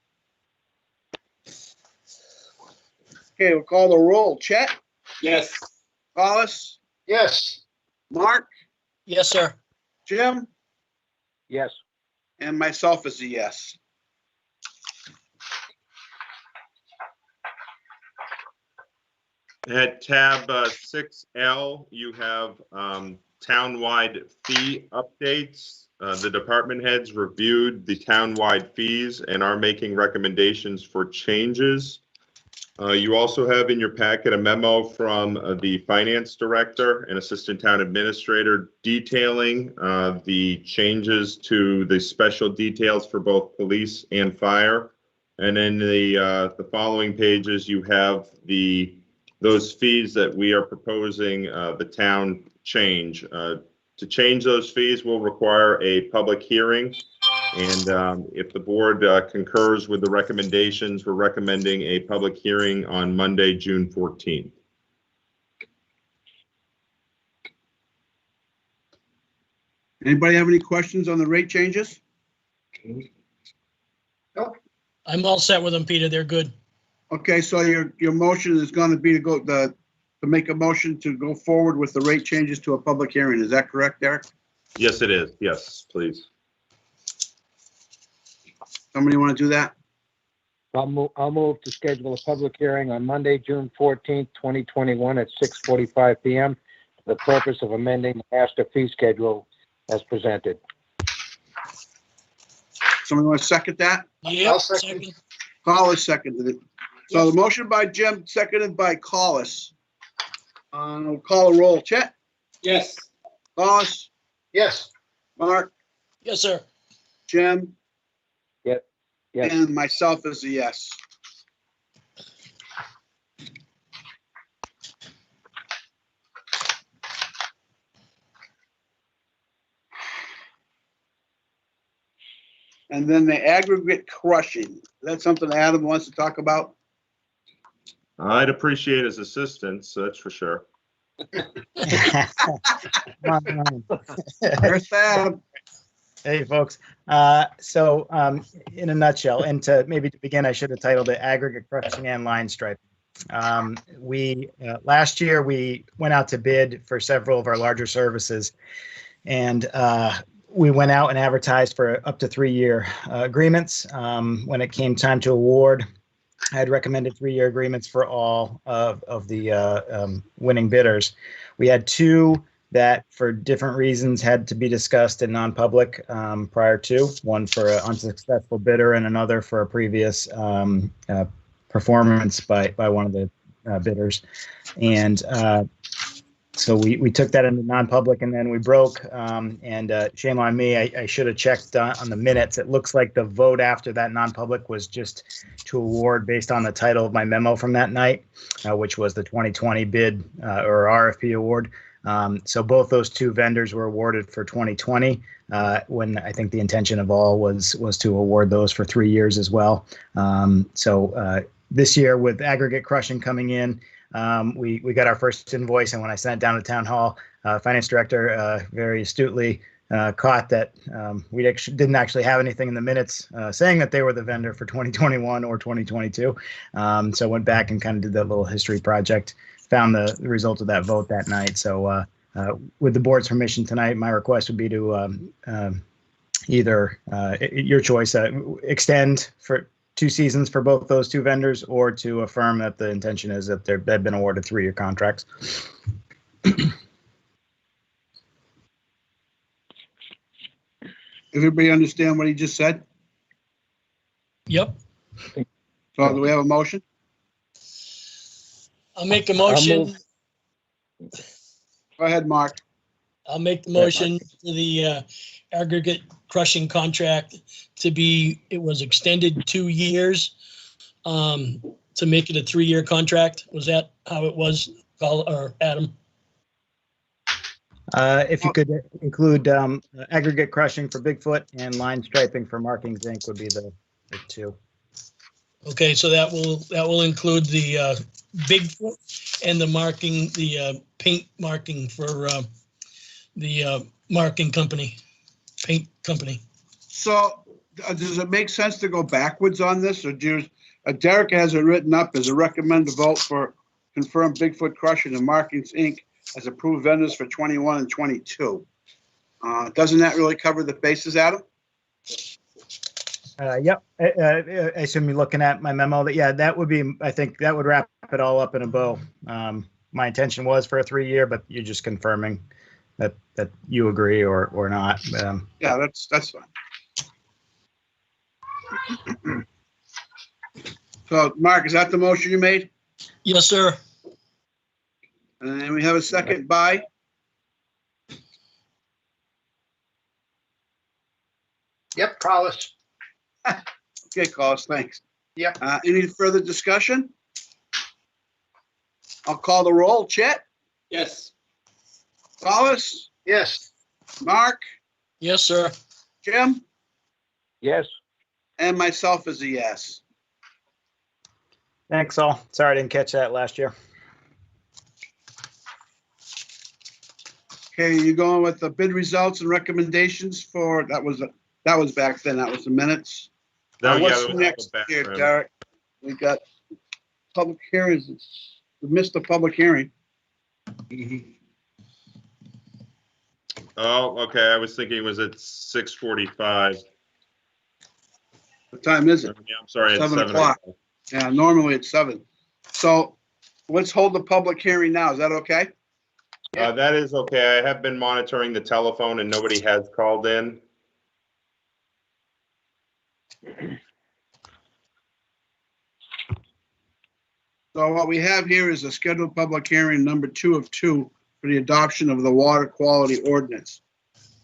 Okay, we'll call the roll. Chet? Yes. Hollis? Yes. Mark? Yes, sir. Jim? Yes. And myself is a yes. At tab 6L, you have townwide fee updates. The department heads reviewed the townwide fees and are making recommendations for changes. You also have in your packet a memo from the finance director and assistant town administrator detailing the changes to the special details for both police and fire. And in the following pages, you have those fees that we are proposing the town change. To change those fees will require a public hearing. And if the board concurs with the recommendations, we're recommending a public hearing on Monday, June 14th. Anybody have any questions on the rate changes? I'm all set with them, Peter. They're good. Okay, so your motion is going to be to make a motion to go forward with the rate changes to a public hearing. Is that correct, Derek? Yes, it is. Yes, please. Somebody want to do that? I'll move to schedule a public hearing on Monday, June 14th, 2021 at 6:45 p.m. for the purpose of amending the master fee schedule as presented. Somebody want to second that? Yeah. I'll second. Collis seconded it. So the motion by Jim, seconded by Collis. We'll call a roll. Chet? Yes. Collis? Yes. Mark? Yes, sir. Jim? Yes. And myself is a yes. And then the aggregate crushing. Is that something Adam wants to talk about? I'd appreciate his assistance, that's for sure. Where's Adam? Hey, folks. In a nutshell, and to begin, I should have titled it Aggregate Crushing and Line Striping. Last year, we went out to bid for several of our larger services, and we went out and advertised for up to 3-year agreements. When it came time to award, I had recommended 3-year agreements for all of the winning bidders. We had 2 that for different reasons had to be discussed in non-public prior to, one for an unsuccessful bidder and another for a previous performance by one of the bidders. And so we took that into non-public and then we broke. And shame on me, I should have checked on the minutes. It looks like the vote after that non-public was just to award based on the title of my memo from that night, which was the 2020 bid or RFP award. So both those two vendors were awarded for 2020, when I think the intention of all was to award those for 3 years as well. So this year with aggregate crushing coming in, we got our first invoice, and when I sent it down to town hall, finance director very astutely caught that we didn't actually have anything in the minutes saying that they were the vendor for 2021 or 2022. So I went back and kind of did that little history project. Found the result of that vote that night. So with the board's permission tonight, my request would be to either your choice, extend for 2 seasons for both those two vendors, or to affirm that the intention is that they've been awarded 3-year contracts. Everybody understand what he just said? Yep. So do we have a motion? I'll make a motion. Go ahead, Mark. I'll make the motion to the aggregate crushing contract to be, it was extended 2 years to make it a 3-year contract. Was that how it was, Paul or Adam? If you could include aggregate crushing for Bigfoot and line striping for Markings Inc. would be the 2. Okay, so that will include the Bigfoot and the marking, the paint marking for the marking company, paint company. So does it make sense to go backwards on this, or Derek has it written up as a recommended vote for confirmed Bigfoot Crushing and Markings Inc. as approved vendors for 21 and 22. Doesn't that really cover the bases, Adam? Yep. I assume you're looking at my memo. That would be, I think that would wrap it all up in a bow. My intention was for a 3-year, but you're just confirming that you agree or not. Yeah, that's fine. So, Mark, is that the motion you made? Yes, sir. And we have a second by? Yep, Collis. Okay, Collis, thanks. Yep. Any further discussion? I'll call the roll. Chet? Yes. Collis? Yes. Mark? Yes, sir. Jim? Yes. And myself is a yes. Thanks all. Sorry I didn't catch that last year. Okay, you going with the bid results and recommendations for, that was back then, that was the minutes. No, yeah, What's it was next back here, then. Derek? We got public hearings. We missed the public hearing. Oh, okay, I was thinking it was at 6:45. What time is it? Yeah, I'm sorry, it's 7 o'clock. Yeah, normally it's 7. So let's hold the public hearing now. Is that okay? That is okay. I have been monitoring the telephone and nobody has called in. So what we have here is a scheduled public hearing number 2 of 2 for the adoption of the water quality ordinance.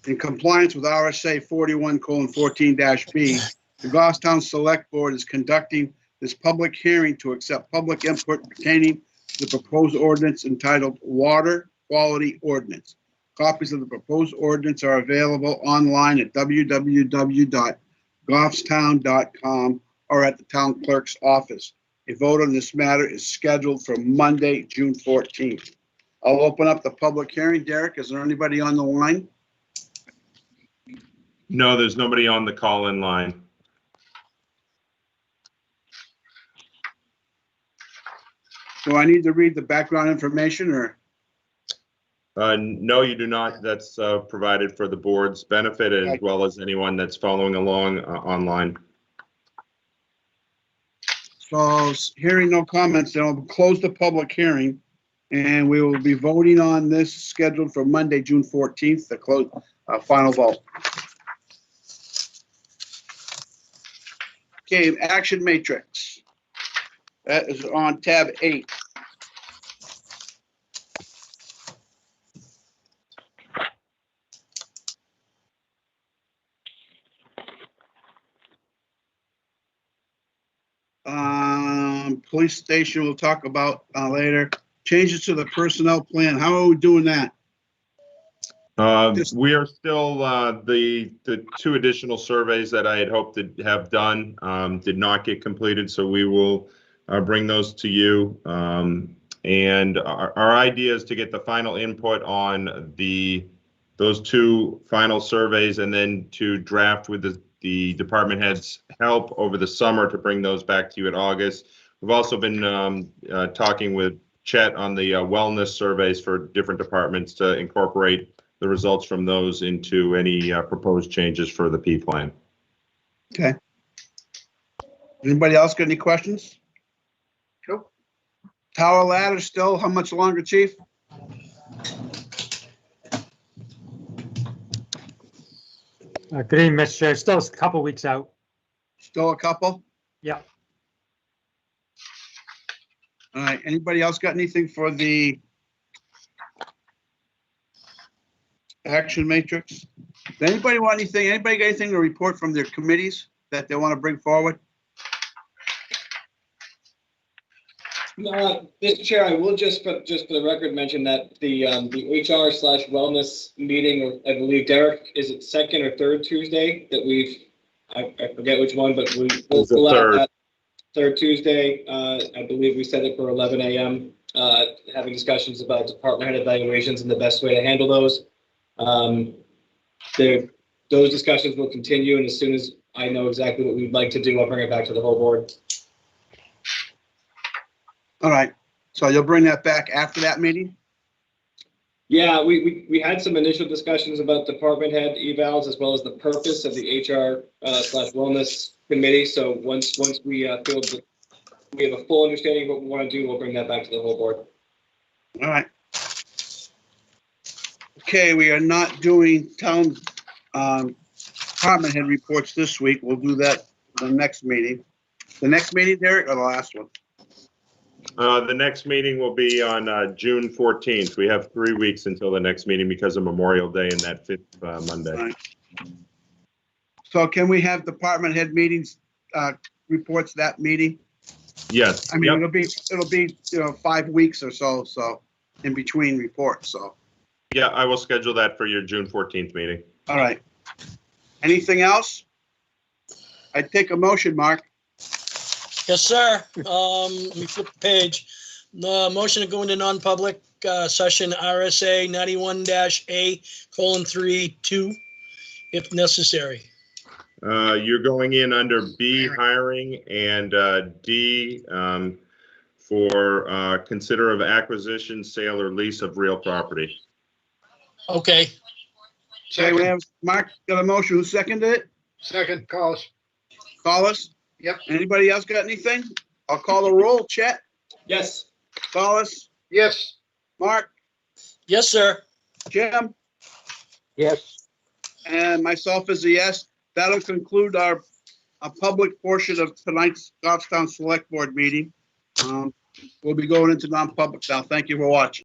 In compliance with RSA 41:14-B, the Goffstown Select Board is conducting this public hearing to accept public input pertaining to the proposed ordinance entitled Water Quality Ordinance. Copies of the proposed ordinance are available online at www.goffstown.com or at the town clerk's office. A vote on this matter is scheduled for Monday, June 14th. I'll open up the public hearing. Derek, is there anybody on the line? No, there's nobody on the call-in line. Do I need to read the background information or? No, you do not. That's provided for the board's benefit as well as anyone that's following along online. So hearing no comments, then I'll close the public hearing. And we will be voting on this scheduled for Monday, June 14th, the close, final vote. Okay, action matrix. That is on tab 8. Police station we'll talk about later. Changes to the personnel plan. How are we doing that? We are still, the 2 additional surveys that I had hoped to have done did not get completed, so we will bring those to you. And our idea is to get the final input on those 2 final surveys and then to draft with the department heads' help over the summer to bring those back to you in August. We've also been talking with Chet on the wellness surveys for different departments to incorporate the results from those into any proposed changes for the P plan. Okay. Anybody else got any questions? Nope. Tower ladder still, how much longer, chief? Good evening, Mr. Chair. Still a couple weeks out. Still a couple? Yeah. All right, anybody else got anything for the action matrix? Does anybody want anything? Anybody got anything to report from their committees that they want to bring forward? Mr. Chair, I will just for the record mention that the HR/wellness meeting, or I believe Derek, is it second or third Tuesday that I forget which one, but we'll have that third Tuesday. I believe we set it for 11 a.m. Having discussions about department head evaluations and the best way to handle those. Those discussions will continue, and as soon as I know exactly what we'd like to do, I'll bring it back to the whole board. All right, so you'll bring that back after that meeting? Yeah, we had some initial discussions about department head evals as well as the purpose of the HR/wellness committee. So once we feel that we have a full understanding of what we want to do, we'll bring that back to the whole board. All right. Okay, we are not doing town department head reports this week. We'll do that the next meeting. The next meeting, Derek, or the last one? The next meeting will be on June 14th. We have 3 weeks until the next meeting because of Memorial Day and that 5th Monday. All right. So can we have department head meetings, reports that meeting? Yes. I mean, Yep. it'll be 5 weeks or so in between reports, so. Yeah, I will schedule that for your June 14th meeting. All right. Anything else? I'd take a motion, Mark. Yes, sir. Let me flip the page. The motion to go into non-public session RSA 91-A:3(2) if necessary. You're going in under B, hiring, and D, for consider of acquisition, sale, or lease of real property. Okay. Okay, we have, Mark got a motion. Who seconded it? Second, Collis. Collis? Yep. Anybody else got anything? I'll call the roll. Chet? Yes. Collis? Yes. Mark? Yes, sir. Jim? Yes. And myself is a yes. That'll conclude our public portion of tonight's Goffstown Select Board meeting. We'll be going into non-public now. Thank you for watching.